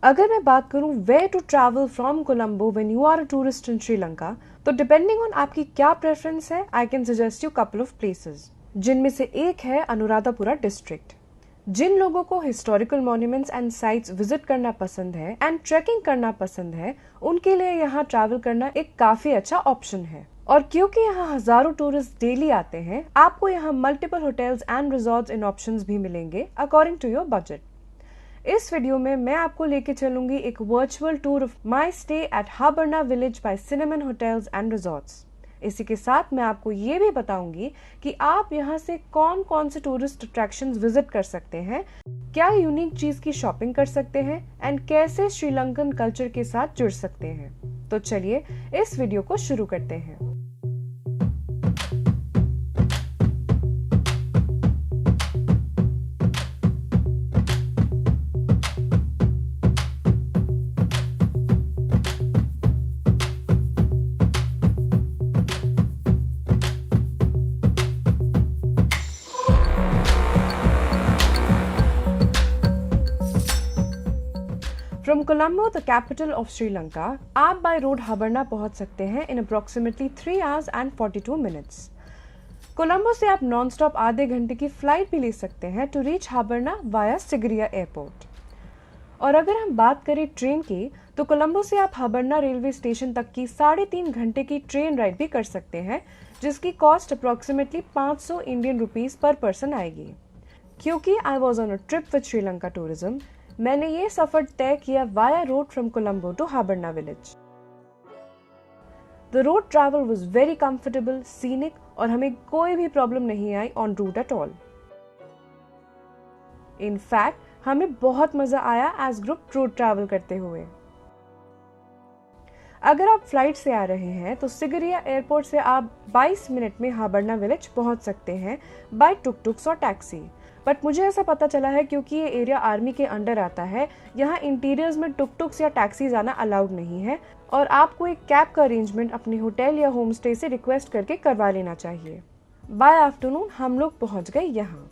अगर मैं बात करूं where to travel from Colombo when you are a tourist in Sri Lanka, तो डिपेंडिंग ऑन आपकी क्या प्रेफरेंस है, I can suggest you couple of places, जिनमें से एक है अनुराधापुरा डिस्ट्रिक्ट। जिन लोगों को historical monuments and sites visit करना पसंद है एंड ट्रैकिंग करना पसंद है, उनके लिए यहाँ ट्रैवल करना एक काफी अच्छा ऑप्शन है। और क्योंकि यहाँ हजारों टूरिस्ट डेली आते हैं, आपको यहाँ multiple hotels and resorts in options भी मिलेंगे अकॉर्डिंग टू योर बजट। इस वीडियो में मैं आपको लेके चलूंगी एक virtual tour of my stay at Habarana Village by Cinnamon Hotels and Resorts. इसी के साथ मैं आपको ये भी बताऊंगी कि आप यहाँ से कौन कौन से टूरिस्ट अट्रैक्शंस विजिट कर सकते हैं, क्या यूनिक चीज की शॉपिंग कर सकते हैं एंड कैसे श्रीलंकन कल्चर के साथ जुड़ सकते हैं। तो चलिए इस वीडियो को शुरू करते हैं। From Colombo, the capital of Sri Lanka, आप बाय रोड हाबरना पहुंच सकते हैं in approximately 3 hours and 42 minutes। Colombo से आप नॉन स्टॉप आधे घंटे की फ्लाइट भी ले सकते हैं टू रीच हाबरना वाया सिगरिया एयरपोर्ट। और अगर हम बात करें ट्रेन की, तो कोलंबो से आप हाबरना रेलवे स्टेशन तक की 3.5 घंटे की ट्रेन राइड भी कर सकते हैं, जिसकी cost approximately 500 Indian rupees per person आएगी। क्योंकि I was on a trip with Sri Lanka tourism, मैंने ये सफर तय किया via road from Colombo to Habarana Village. The road travel was very comfortable, scenic और हमें कोई भी प्रॉब्लम नहीं आई on route at all. In fact हमें बहुत मजा आया एज ग्रुप रोड ट्रैवल करते हुए। अगर आप फ्लाइट से आ रहे हैं तो सिगरिया एयरपोर्ट से आप 22 मिनट में हाबरना विलेज पहुंच सकते हैं बाय टुक-टुक्स और टैक्सी। बट मुझे ऐसा पता चला है क्योंकि ये एरिया आर्मी के अंडर आता है, यहाँ इंटीरियर्स में टुक-टुक्स या टैक्सी जाना अलाउड नहीं है और आपको एक कैब का अरेंजमेंट अपने होटल या होम स्टे से रिक्वेस्ट करके करवा लेना चाहिए। बाय आफ्टरनून हम लोग पहुंच गए यहाँ।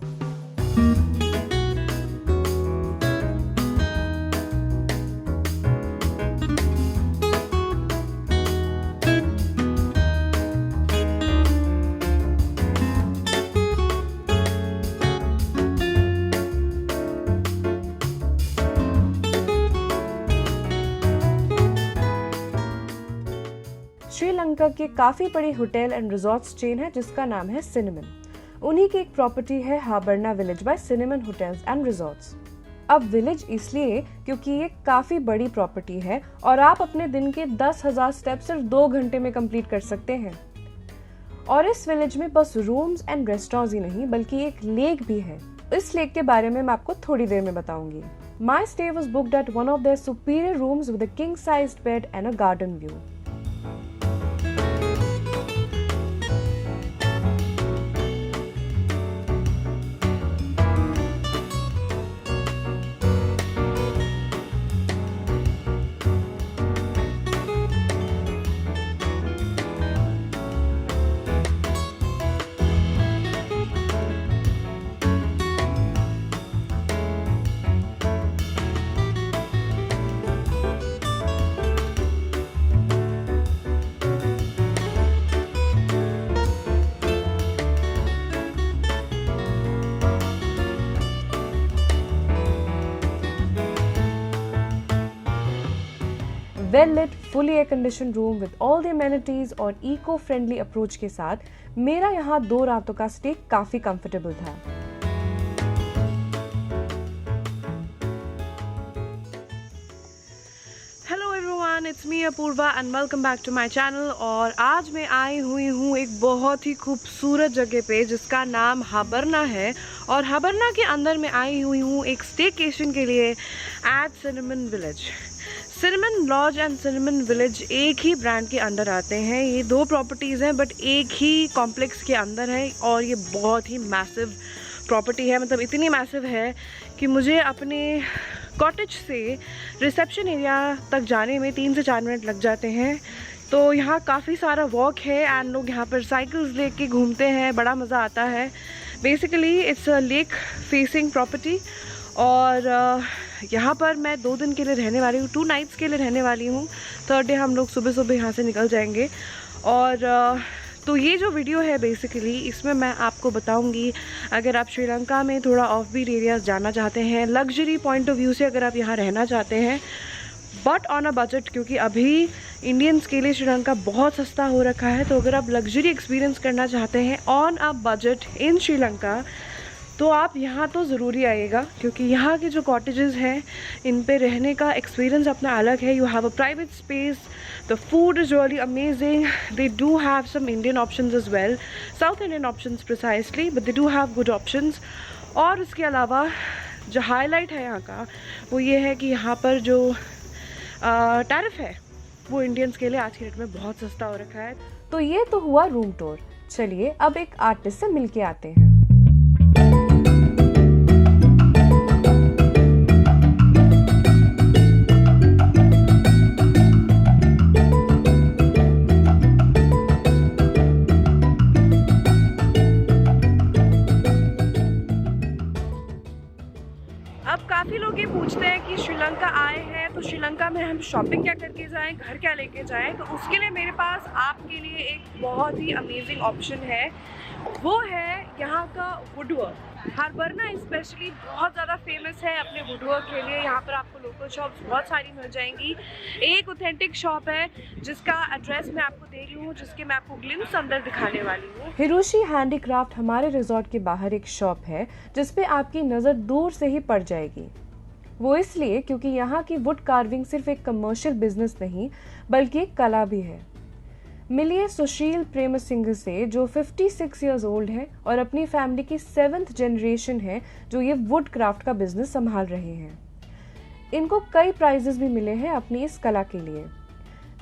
श्रीलंका के काफी बड़ी होटल एंड रिजॉर्ट्स चेन है जिसका नाम है सिनेमन। उन्हीं की एक प्रॉपर्टी है Habarana Village by Cinnamon Hotels and Resorts. अब विलेज इसलिए क्योंकि ये काफी बड़ी प्रॉपर्टी है और आप अपने दिन के 10,000 स्टेप सिर्फ 2 घंटे में कंप्लीट कर सकते हैं। और इस विलेज में बस रूम्स एंड रेस्टोरेंट्स ही नहीं बल्कि एक लेक भी है। इस लेक के बारे में मैं आपको थोड़ी देर में बताऊंगी। My stay was booked at one of their superior rooms with a king sized bed and a garden view. Well lit, fully air conditioned room with all the amenities और इको फ्रेंडली अप्रोच के साथ मेरा यहाँ 2 रातों का stay काफी comfortable था। Hello everyone, it's me Apurva and welcome back to my channel. और आज मैं आई हुई हूँ एक बहुत ही खूबसूरत जगह पे जिसका नाम हाबरना है। और हाबरना के अंदर मैं आई हुई हूँ एक स्टेकेशन के लिए एट सिनेमन विलेज। सिनेमन लॉज एंड सिनेमन विलेज एक ही ब्रांड के अंडर आते हैं। ये 2 प्रॉपर्टीज़ हैं बट एक ही कॉम्प्लेक्स के अंदर है और ये बहुत ही मैसिव प्रॉपर्टी है। मतलब इतनी मैसिव है कि मुझे अपने कॉटेज से रिसेप्शन एरिया तक जाने में 3 से 4 मिनट लग जाते हैं। तो यहाँ काफ़ी सारा वॉक है एंड लोग यहाँ पर साइकिल्स लेके घूमते हैं, बड़ा मज़ा आता है। Basically it's a lake facing property और यहाँ पर मैं 2 दिन के लिए रहने वाली हूँ, 2 नाइट्स के लिए रहने वाली हूँ। 3rd डे हम लोग सुबह सुबह यहाँ से निकल जाएंगे। और तो ये जो वीडियो है बेसिकली इसमें मैं आपको बताऊंगी, अगर आप श्रीलंका में थोड़ा ऑफ बीट एरियाज जाना चाहते हैं, लग्जरी पॉइंट ऑफ व्यू से अगर आप यहाँ रहना चाहते हैं बट ऑन अ बजट, क्योंकि अभी इंडियंस के लिए श्रीलंका बहुत सस्ता हो रखा है। तो अगर आप लग्जरी एक्सपीरियंस करना चाहते हैं on a budget in Sri Lanka तो आप यहाँ तो ज़रूरी आइएगा, क्योंकि यहाँ के जो कॉटेजेस हैं इन पे रहने का एक्सपीरियंस अपना अलग है। You have a private space, the food is really amazing, they do have some Indian options as well, south Indian options precisely, but they do have good options. और इसके अलावा जो हाईलाइट है यहाँ का वो ये है कि यहाँ पर जो टैरिफ है वो इंडियंस के लिए आज के डेट में बहुत सस्ता हो रखा है। तो ये तो हुआ रूम टूर। चलिए अब एक आर्टिस्ट से मिल के आते हैं। अब काफ़ी लोग ये पूछते हैं कि श्रीलंका आए हैं तो श्रीलंका में हम शॉपिंग क्या करके जाएं, घर क्या लेके जाएं। तो उसके लिए मेरे पास आपके लिए एक बहुत ही अमेजिंग ऑप्शन है, वो है यहाँ का वुडवर्क। हार्बरना स्पेशली बहुत ज़्यादा फेमस है अपने वुडवर्क के लिए। यहाँ पर आपको लोकल शॉप्स बहुत सारी मिल जाएंगी। एक ऑथेंटिक शॉप है जिसका एड्रेस मैं आपको दे रही हूँ, जिसके मैं आपको ग्लिम्स अंदर दिखाने वाली हूँ। हिरोशी हैंडीक्राफ्ट हमारे रिजॉर्ट के बाहर एक शॉप है जिसपे आपकी नज़र दूर से ही पड़ जाएगी। वो इसलिए क्योंकि यहाँ की वुड कार्विंग सिर्फ एक कमर्शियल बिजनेस नहीं बल्कि एक कला भी है। मिलिए सुशील प्रेम सिंह से, जो 56 ईयर्स ओल्ड है और अपनी फैमिली की 7th जनरेशन है जो ये वुड क्राफ्ट का बिजनेस संभाल रहे हैं। इनको कई प्राइजेस भी मिले हैं अपनी इस कला के लिए।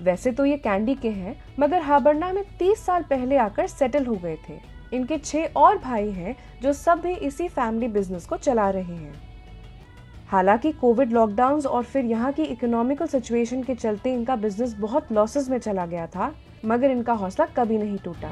वैसे तो ये कैंडी के हैं मगर हार्बरना में 30 साल पहले आकर सेटल हो गए थे। इनके 6 और भाई हैं जो सब भी इसी फैमिली बिजनेस को चला रहे हैं। हालांकि कोविड लॉकडाउन्स और फिर यहाँ की इकोनॉमिकल सिचुएशन के चलते इनका बिजनेस बहुत लॉसेस में चला गया था, मगर इनका हौसला कभी नहीं टूटा।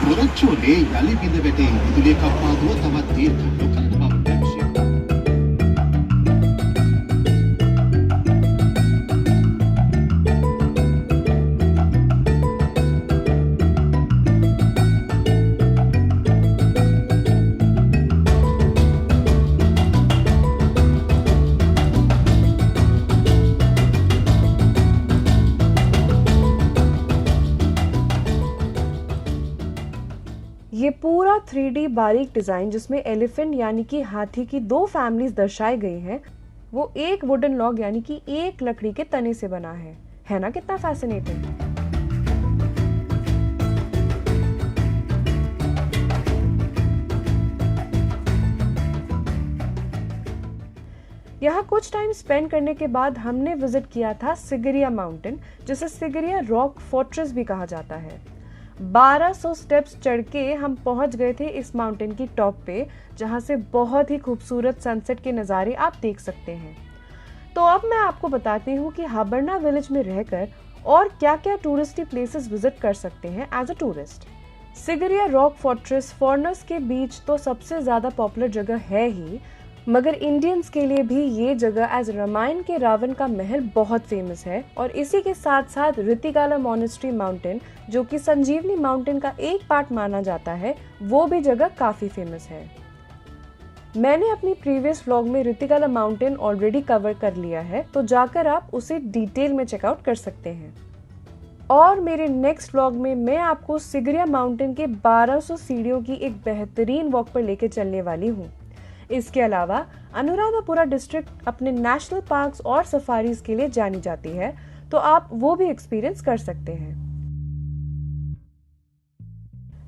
මොරච්චෝලේ යලි බිඳ වැටේ විදුලිය කප්පාදුව තවත් දීර්ඝ කරන බව පැවසේ. ये पूरा 3D बारीक डिजाइन जिसमें एलिफेंट यानी कि हाथी की 2 फैमिलीज दर्शाई गई हैं, वो एक वुडन लॉग यानी कि एक लकड़ी के तने से बना है ना? कितना फैसिनेटिंग। यहाँ कुछ टाइम स्पेंड करने के बाद हमने विजिट किया था सिगरिया माउंटेन, जिसे सिगरिया रॉक फोर्ट्रेस भी कहा जाता है। 1200 स्टेप्स चढ़ के हम पहुंच गए थे इस माउंटेन की टॉप पे, जहां से बहुत ही खूबसूरत सनसेट के नज़ारे आप देख सकते हैं। तो अब मैं आपको बताती हूँ कि हार्बरना विलेज में रहकर और क्या-क्या टूरिस्टी प्लेसेस विजिट कर सकते हैं as a tourist. Sigiriya rock fortress foreigners के बीच तो सबसे ज़्यादा पॉपुलर जगह है ही, मगर इंडियंस के लिए भी ये जगह एज रामायण के रावण का महल बहुत फेमस है। और इसी के साथ साथ रितिकाला मॉनेस्ट्री माउंटेन, जो कि संजीवनी माउंटेन का एक पार्ट माना जाता है, वो भी जगह काफ़ी फेमस है। मैंने अपनी प्रीवियस व्लॉग में रितिकाला माउंटेन ऑलरेडी कवर कर लिया है, तो जाकर आप उसे डिटेल में चेकआउट कर सकते हैं। और मेरे नेक्स्ट व्लॉग में मैं आपको सिगरिया माउंटेन के 1200 सीढ़ियों की एक बेहतरीन वॉक पर लेके चलने वाली हूँ। इसके अलावा अनुराधापुरा डिस्ट्रिक्ट अपने नेशनल पार्क्स और सफारीज के लिए जानी जाती है, तो आप वो भी एक्सपीरियंस कर सकते हैं।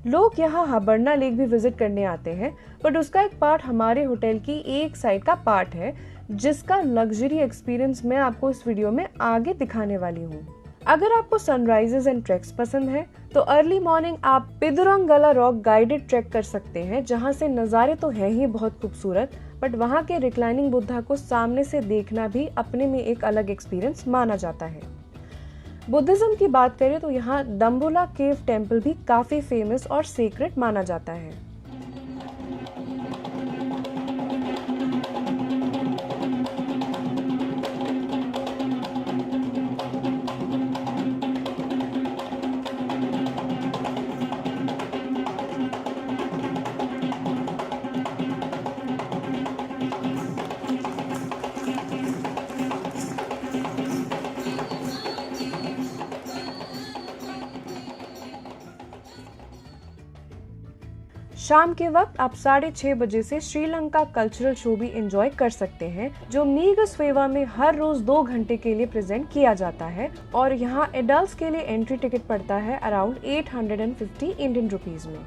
लोग यहाँ हार्बरना लेक भी विजिट करने आते हैं, बट उसका एक पार्ट हमारे होटल की एक साइड का पार्ट है, जिसका लग्जरी एक्सपीरियंस मैं आपको इस वीडियो में आगे दिखाने वाली हूँ। अगर आपको सनराइजेस एंड ट्रैक्स पसंद है तो अर्ली मॉर्निंग आप पिदुरंगला रॉक गाइडेड ट्रैक कर सकते हैं, जहां से नज़ारे तो हैं ही बहुत खूबसूरत, बट वहां के रिक्लाइनिंग बुद्धा को सामने से देखना भी अपने में एक अलग एक्सपीरियंस माना जाता है। बुद्धिज्म की बात करें तो यहाँ दम्बुला केव टेम्पल भी काफी फेमस और सीक्रेट माना जाता है। शाम के वक्त आप 6:30 बजे से श्रीलंका कल्चरल शो भी एंजॉय कर सकते हैं, जो मीगस्वेवा में हर रोज 2 घंटे के लिए प्रेजेंट किया जाता है और यहाँ एडल्ट्स के लिए एंट्री टिकट पड़ता है अराउंड 850 इंडियन रुपीज में।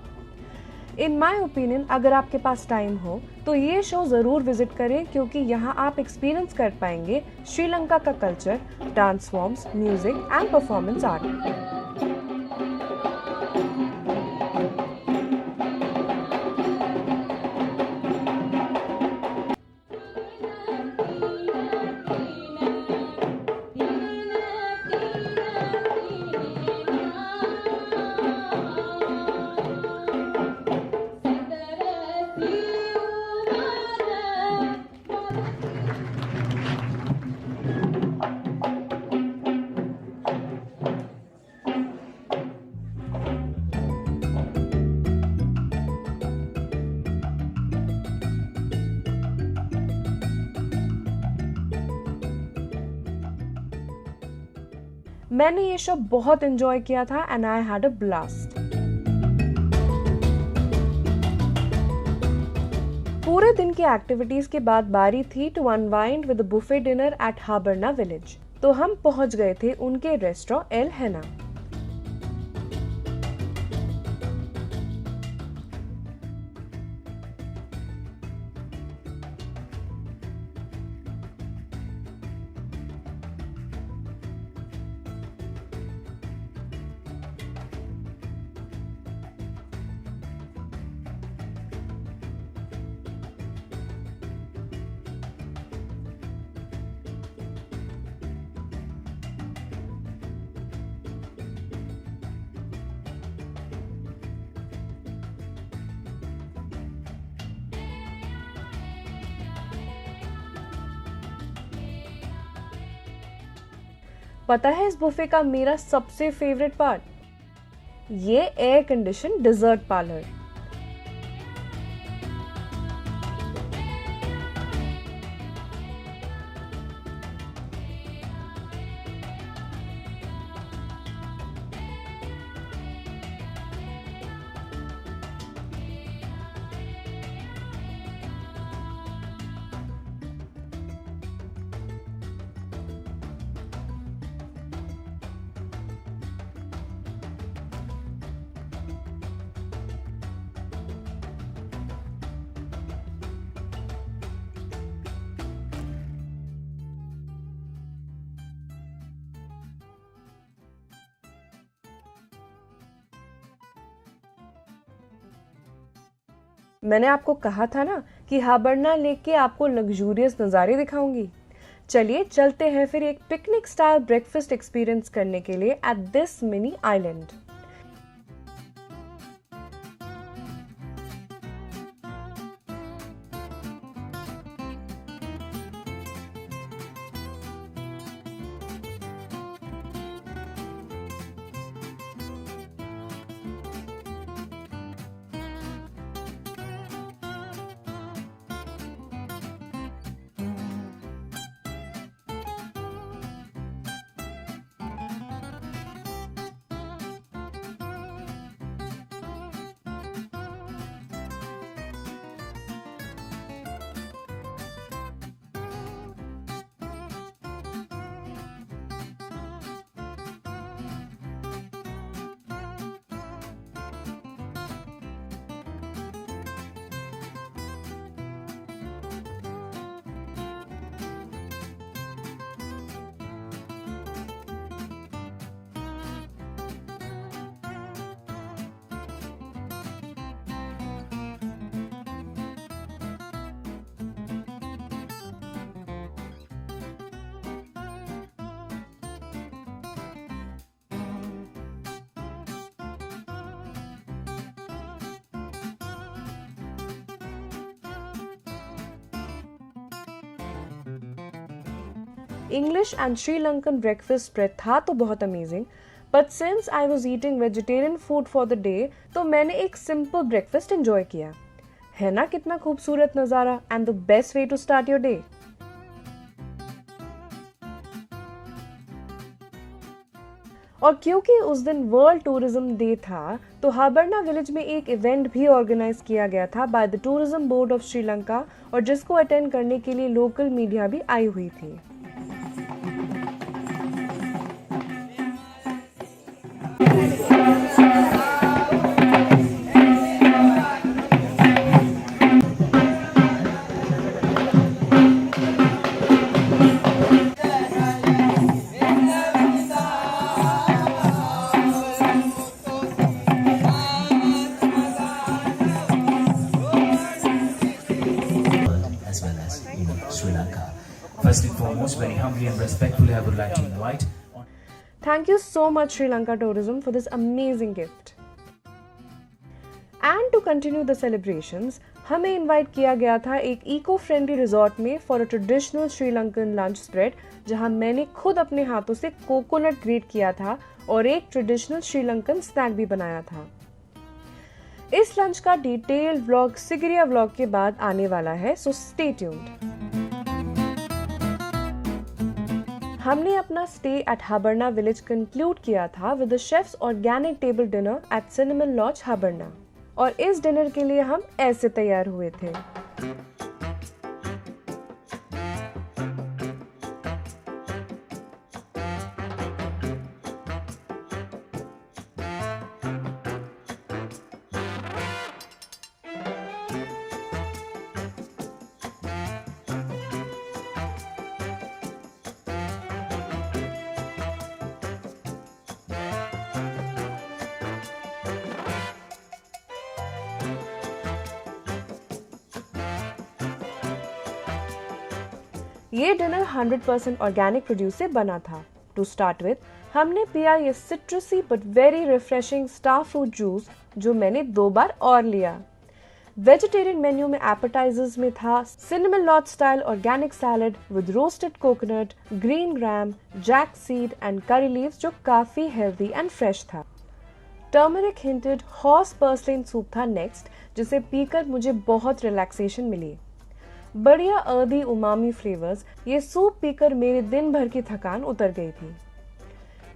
इन माई ओपिनियन अगर आपके पास टाइम हो तो ये शो जरूर विजिट करें, क्योंकि यहाँ आप एक्सपीरियंस कर पाएंगे श्रीलंका का culture, dance forms, music and performance art. मैंने ये शो बहुत एंजॉय किया था and I had a blast. पूरे दिन की एक्टिविटीज के बाद बारी थी to unwind with buffet dinner at Habarana Village, तो हम पहुंच गए थे उनके रेस्टोरेंट एल हेना। पता है इस बुफे का मेरा सबसे फेवरेट पार्ट, ये एयर कंडीशन डिजर्ट पार्लर। मैंने आपको कहा था ना कि हाबरना लेक के आपको लग्जूरियस नज़ारे दिखाऊंगी। चलिए चलते हैं फिर एक पिकनिक स्टाइल ब्रेकफास्ट एक्सपीरियंस करने के लिए at this mini island. English and Sri Lankan breakfast spread था तो बहुत amazing, but since I was eating vegetarian food for the day, तो मैंने एक simple breakfast enjoy किया। है ना कितना खूबसूरत नज़ारा and the best way to start your day। और क्योंकि उस दिन वर्ल्ड टूरिज्म डे था, तो हाबरना विलेज में एक इवेंट भी ऑर्गेनाइज किया गया था by the tourism board of Sri Lanka, और जिसको अटेंड करने के लिए लोकल मीडिया भी आई हुई थी। Sri Lanka. First and foremost, very humbly and respectfully, I would like to invite. Thank you so much Sri Lanka Tourism for this amazing gift. And to continue the celebrations, हमें invite किया गया था एक eco friendly resort में for a traditional Sri Lankan lunch spread, जहां मैंने खुद अपने हाथों से कोकोनट ग्रेट किया था और एक ट्रेडिशनल श्रीलंकन स्नैक भी बनाया था। इस लंच का डिटेल्ड व्लॉग सिगरिया व्लॉग के बाद आने वाला है, सो स्टे ट्यून्ड। हमने अपना stay at Habarana Village conclude किया था with the chef's organic table dinner at Cinnamon Lodge Habarana, और इस डिनर के लिए हम ऐसे तैयार हुए थे। ये डिनर 100% ऑर्गेनिक प्रोड्यूस से बना था। टू स्टार्ट विद, हमने पिया ये सिट्रसी but very refreshing star fruit juice, जो मैंने 2 बार और लिया। वेजिटेरियन मेन्यू में एपेटाइजर्स में था Cinnamon Lodge style organic salad with roasted coconut, green gram, jack seed and curry leaves, जो काफी हेल्दी एंड फ्रेश था। Turmeric hinted horse purslane soup था नेक्स्ट, जिसे पीकर मुझे बहुत रिलैक्सेशन मिली। बढ़िया अर्दी उमामी फ्लेवर्स, ये सूप पीकर मेरे दिन भर की थकान उतर गई थी।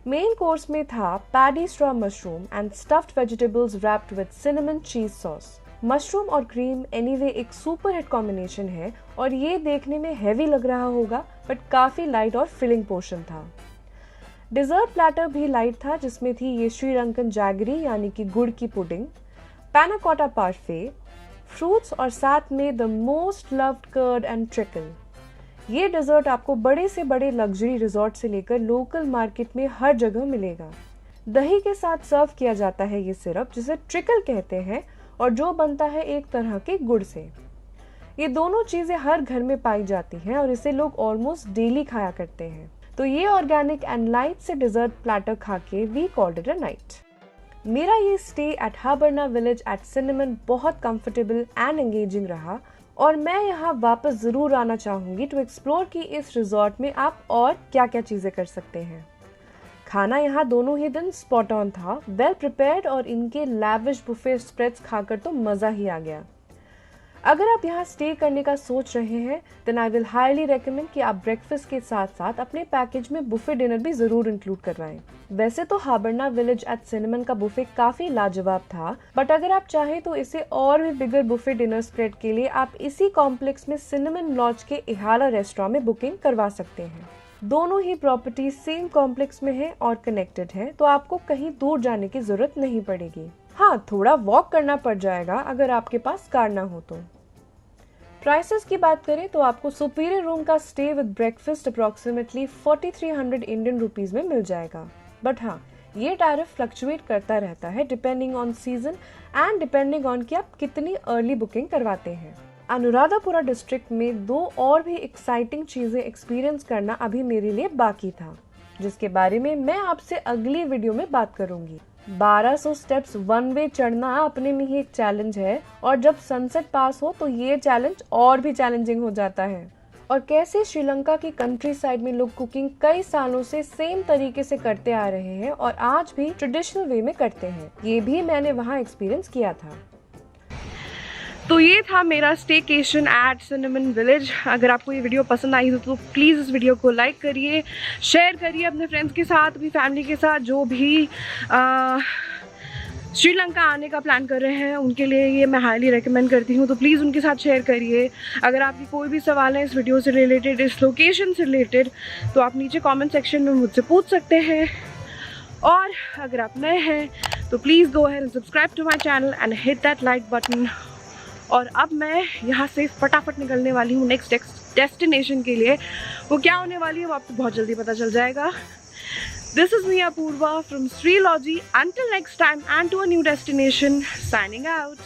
मेन कोर्स में था paddy straw mushroom and stuffed vegetables wrapped with cinnamon चीज सॉस। मशरूम और क्रीम एनीवे एक सुपर हिट कॉम्बिनेशन है, और ये देखने में हैवी लग रहा होगा बट काफी लाइट और फिलिंग पोर्शन था। डिजर्ट प्लेटर भी लाइट था, जिसमें थी ये श्रीलंकन जैगरी यानी कि गुड़ की पुडिंग, पैना कोटा पार्फे, फ्रूट्स और साथ में the most loved curd and treacle. ये डेजर्ट आपको बड़े से बड़े लग्जरी रिजॉर्ट से लेकर लोकल मार्केट में हर जगह मिलेगा। दही के साथ सर्व किया जाता है ये सिरप, जिसे ट्रिकल कहते हैं, और जो बनता है एक तरह के गुड़ से। ये दोनों चीजें हर घर में पाई जाती हैं और इसे लोग ऑलमोस्ट डेली खाया करते हैं। तो ये ऑर्गेनिक एंड लाइट से डिजर्ट प्लेटर खा के we called it a night. मेरा ये stay at Habarana Village at Cinnamon बहुत कंफर्टेबल एंड एंगेजिंग रहा, और मैं यहाँ वापस जरूर आना चाहूंगी टू एक्सप्लोर कि इस रिजॉर्ट में आप और क्या क्या चीजें कर सकते हैं। खाना यहाँ दोनों ही दिन स्पॉट ऑन था, वेल प्रिपेयर्ड, और इनके लैविश बुफे स्प्रेड्स खाकर तो मजा ही आ गया। अगर आप यहाँ स्टे करने का सोच रहे हैं, then I will highly recommend कि आप ब्रेकफास्ट के साथ साथ अपने पैकेज में बुफे डिनर भी जरूर इंक्लूड करवाएं। वैसे तो हाबरना विलेज एट सिनेमन का बुफे काफी लाजवाब था, बट अगर आप चाहें तो इसे और भी बिगर बुफे डिनर स्प्रेड के लिए आप इसी कॉम्प्लेक्स में सिनेमन लॉज के इहाला रेस्टोरेंट में बुकिंग करवा सकते हैं। दोनों ही प्रॉपर्टी सेम कॉम्प्लेक्स में है और कनेक्टेड है, तो आपको कहीं दूर जाने की जरूरत नहीं पड़ेगी। हाँ, थोड़ा वॉक करना पड़ जाएगा अगर आपके पास कार ना हो तो। प्राइसेस की बात करें तो आपको सुपीरियर रूम का stay with breakfast approximately 4300 Indian rupees में मिल जाएगा। बट हाँ, ये टैरिफ फ्लक्चुएट करता रहता है depending on season and depending on कि आप कितनी अर्ली बुकिंग करवाते हैं। अनुराधापुरा डिस्ट्रिक्ट में 2 और भी एक्साइटिंग चीजें एक्सपीरियंस करना अभी मेरे लिए बाकी था, जिसके बारे में मैं आपसे अगली वीडियो में बात करूंगी। 1200 स्टेप्स वन वे चढ़ना अपने में ही एक चैलेंज है, और जब सनसेट पास हो तो ये चैलेंज और भी चैलेंजिंग हो जाता है। और कैसे श्रीलंका की कंट्री साइड में लोग कुकिंग कई सालों से सेम तरीके से करते आ रहे हैं और आज भी ट्रेडिशनल वे में करते हैं। ये भी मैंने वहाँ एक्सपीरियंस किया था। तो ये था मेरा स्टेकेशन एट सिनेमन विलेज। अगर आपको ये वीडियो पसंद आई हो तो प्लीज़ इस वीडियो को लाइक करिए, शेयर करिए अपने फ्रेंड्स के साथ, अपनी फैमिली के साथ। जो भी श्रीलंका आने का प्लान कर रहे हैं उनके लिए ये मैं हाईली रेकमेंड करती हूँ, तो प्लीज़ उनके साथ शेयर करिए। अगर आपकी कोई भी सवाल है इस वीडियो से रिलेटेड, इस लोकेशन से रिलेटेड, तो आप नीचे कमेंट सेक्शन में मुझसे पूछ सकते हैं। और अगर आप नए हैं तो please go ahead and subscribe to my channel and hit that like button. और अब मैं यहाँ से फटाफट निकलने वाली हूँ नेक्स्ट डेस्टिनेशन के लिए। वो क्या होने वाली है वो आपको बहुत जल्दी पता चल जाएगा। This is me Apurva from Srilogy. Until next time and to a new destination, signing out.